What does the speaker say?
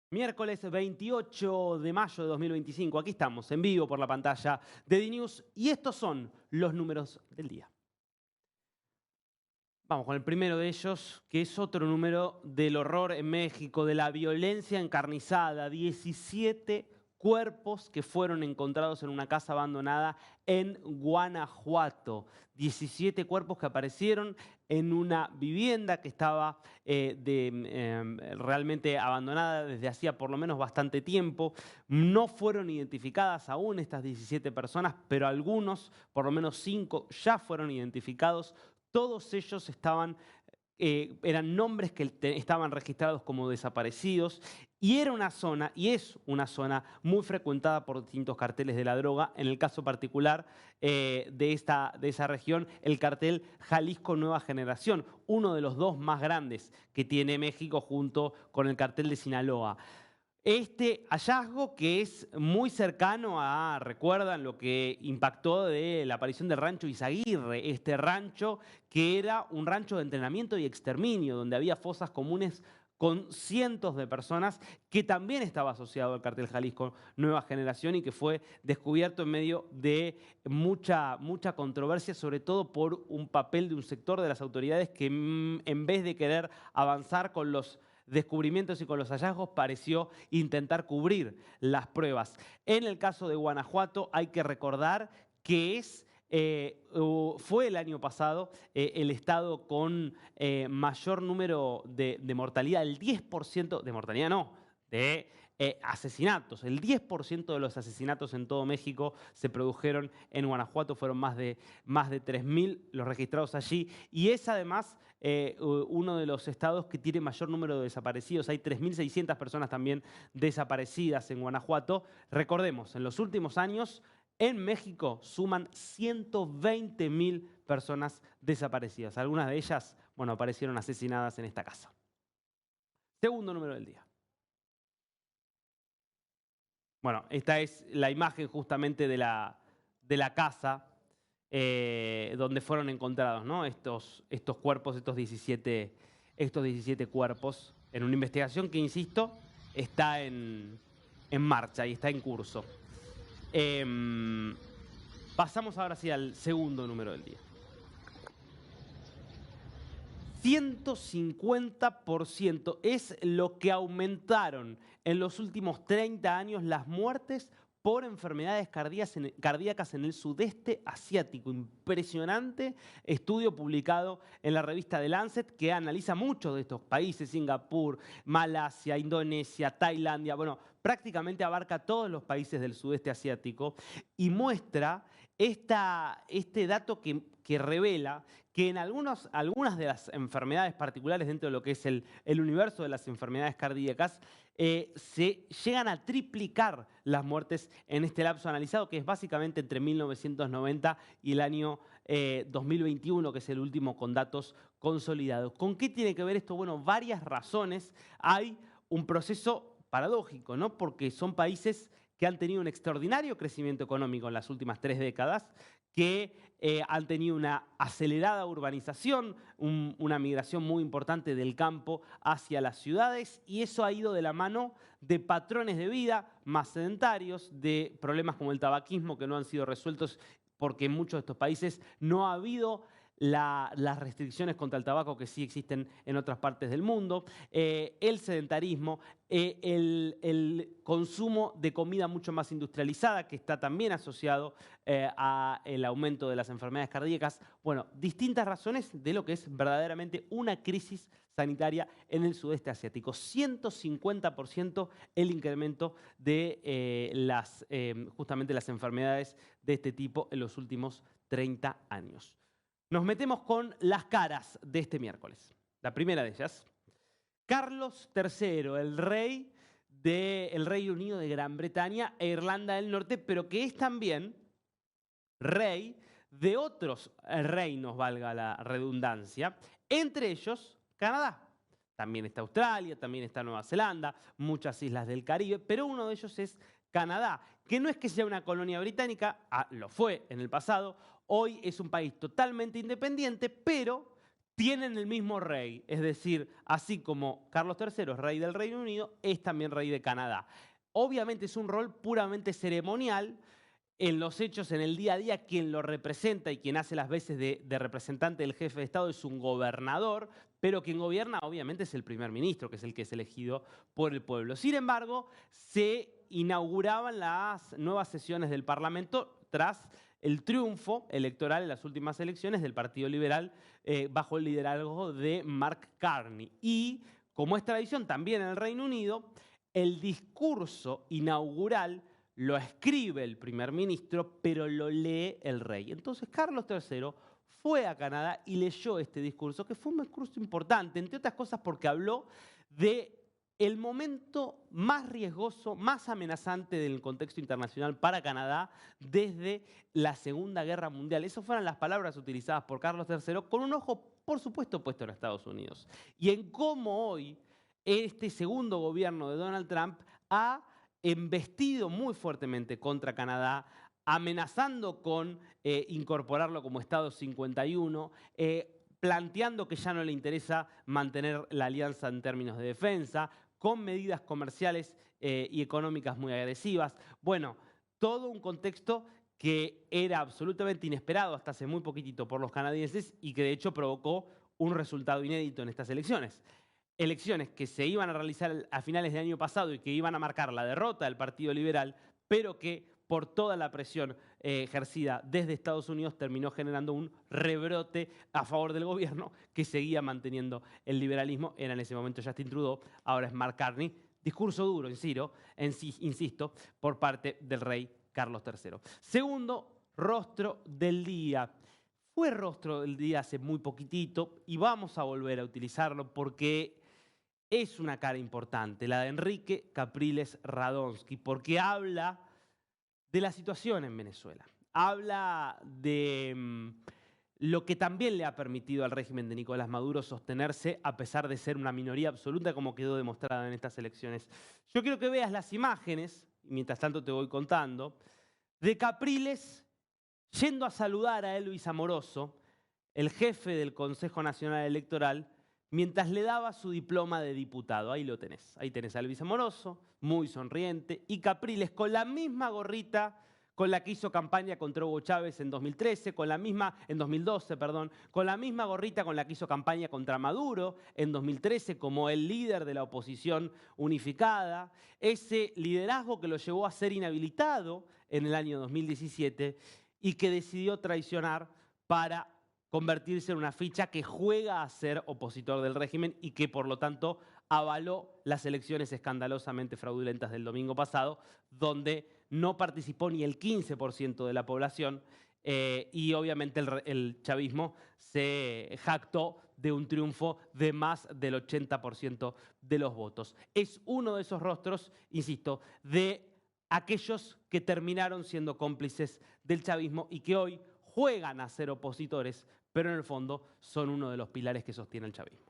Miércoles 28 de mayo de 2025, aquí estamos en vivo por la pantalla de DNews y estos son los números del día. Vamos con el primero de ellos, que es otro número del horror en México, de la violencia encarnizada. 17 cuerpos que fueron encontrados en una casa abandonada en Guanajuato. 17 cuerpos que aparecieron en una vivienda que estaba realmente abandonada desde hacía por lo menos bastante tiempo. No fueron identificadas aún estas 17 personas, pero algunos, por lo menos 5, ya fueron identificados. Todos ellos eran nombres que estaban registrados como desaparecidos y era una zona, y es una zona muy frecuentada por distintos carteles de la droga. En el caso particular de esa región, el cartel Jalisco Nueva Generación, uno de los dos más grandes que tiene México junto con el cartel de Sinaloa. Este hallazgo que es muy cercano a, recuerdan lo que impactó de la aparición del rancho Izaguirre, este rancho que era un rancho de entrenamiento y exterminio, donde había fosas comunes con cientos de personas, que también estaba asociado al cartel Jalisco Nueva Generación y que fue descubierto en medio de mucha controversia, sobre todo por un papel de un sector de las autoridades que en vez de querer avanzar con los descubrimientos y con los hallazgos, pareció intentar cubrir las pruebas. En el caso de Guanajuato hay que recordar que fue el año pasado el estado con mayor número de mortalidad, el 10% de mortalidad no, de asesinatos. El 10% de los asesinatos en todo México se produjeron en Guanajuato, fueron más de 3.000 los registrados allí, y es además uno de los estados que tiene mayor número de desaparecidos. Hay 3.600 personas también desaparecidas en Guanajuato. Recordemos, en los últimos años en México suman 120.000 personas desaparecidas. Algunas de ellas, bueno, aparecieron asesinadas en esta casa. Segundo número del día. Bueno, esta es la imagen justamente de la casa donde fueron encontrados, ¿no? Estos cuerpos, estos 17 cuerpos, en una investigación que, insisto, está en marcha y está en curso. Pasamos ahora sí al segundo número del día. 150% es lo que aumentaron en los últimos 30 años las muertes por enfermedades cardíacas en el sudeste asiático. Impresionante estudio publicado en la revista The Lancet, que analiza muchos de estos países: Singapur, Malasia, Indonesia, Tailandia. Bueno, prácticamente abarca todos los países del sudeste asiático y muestra este dato que revela que en algunas de las enfermedades particulares dentro de lo que es el universo de las enfermedades cardíacas, se llegan a triplicar las muertes en este lapso analizado, que es básicamente entre 1990 y el año 2021, que es el último con datos consolidados. ¿Con qué tiene que ver esto? Bueno, varias razones. Hay un proceso paradójico, ¿no? Porque son países que han tenido un extraordinario crecimiento económico en las últimas 3 décadas, que han tenido una acelerada urbanización, una migración muy importante del campo hacia las ciudades, y eso ha ido de la mano de patrones de vida más sedentarios, de problemas como el tabaquismo que no han sido resueltos porque en muchos de estos países no ha habido las restricciones contra el tabaco que sí existen en otras partes del mundo, el sedentarismo, el consumo de comida mucho más industrializada, que está también asociado al aumento de las enfermedades cardíacas. Bueno, distintas razones de lo que es verdaderamente una crisis sanitaria en el sudeste asiático. 150% el incremento de justamente las enfermedades de este tipo en los últimos 30 años. Nos metemos con las caras de este miércoles. La primera de ellas: Carlos III, el rey del Reino Unido de Gran Bretaña e Irlanda del Norte, pero que es también rey de otros reinos, valga la redundancia, entre ellos Canadá. También está Australia, también está Nueva Zelanda, muchas islas del Caribe, pero uno de ellos es Canadá, que no es que sea una colonia británica, lo fue en el pasado, hoy es un país totalmente independiente, pero tienen el mismo rey, es decir, así como Carlos III es rey del Reino Unido, es también rey de Canadá. Obviamente es un rol puramente ceremonial. En los hechos, en el día a día, quien lo representa y quien hace las veces de representante del jefe de Estado es un gobernador, pero quien gobierna obviamente es el primer ministro, que es el que es elegido por el pueblo. Sin embargo, se inauguraban las nuevas sesiones del Parlamento tras el triunfo electoral en las últimas elecciones del Partido Liberal bajo el liderazgo de Mark Carney. Y, como es tradición también en el Reino Unido, el discurso inaugural lo escribe el primer ministro, pero lo lee el rey. Entonces Carlos III fue a Canadá y leyó este discurso, que fue un discurso importante, entre otras cosas porque habló de el momento más riesgoso, más amenazante del contexto internacional para Canadá desde la Segunda Guerra Mundial. Esas fueron las palabras utilizadas por Carlos III, con un ojo, por supuesto, puesto en Estados Unidos. Y en cómo hoy este segundo gobierno de Donald Trump ha embestido muy fuertemente contra Canadá, amenazando con incorporarlo como Estado 51, planteando que ya no le interesa mantener la alianza en términos de defensa, con medidas comerciales y económicas muy agresivas. Bueno, todo un contexto que era absolutamente inesperado hasta hace muy poquitito por los canadienses y que de hecho provocó un resultado inédito en estas elecciones. Elecciones que se iban a realizar a finales del año pasado y que iban a marcar la derrota del Partido Liberal, pero que por toda la presión ejercida desde Estados Unidos terminó generando un rebrote a favor del gobierno que seguía manteniendo el liberalismo. Era en ese momento Justin Trudeau, ahora es Mark Carney. Discurso duro, insisto, por parte del rey Carlos III. Segundo, rostro del día. Fue rostro del día hace muy poquitito y vamos a volver a utilizarlo porque es una cara importante, la de Enrique Capriles Radonsky, porque habla de la situación en Venezuela. Habla de lo que también le ha permitido al régimen de Nicolás Maduro sostenerse a pesar de ser una minoría absoluta, como quedó demostrada en estas elecciones. Yo quiero que veas las imágenes, y mientras tanto te voy contando, de Capriles yendo a saludar a Elvis Amoroso, el jefe del Consejo Nacional Electoral, mientras le daba su diploma de diputado. Ahí lo tenés. Ahí tenés a Elvis Amoroso, muy sonriente, y Capriles con la misma gorrita con la que hizo campaña contra Hugo Chávez en 2013, en 2012, perdón, con la misma gorrita con la que hizo campaña contra Maduro en 2013 como el líder de la oposición unificada, ese liderazgo que lo llevó a ser inhabilitado en el año 2017 y que decidió traicionar para convertirse en una ficha que juega a ser opositor del régimen y que por lo tanto avaló las elecciones escandalosamente fraudulentas del domingo pasado, donde no participó ni el 15% de la población y obviamente el chavismo se jactó de un triunfo de más del 80% de los votos. Es uno de esos rostros, insisto, de aquellos que terminaron siendo cómplices del chavismo y que hoy juegan a ser opositores, pero en el fondo son uno de los pilares que sostiene el chavismo.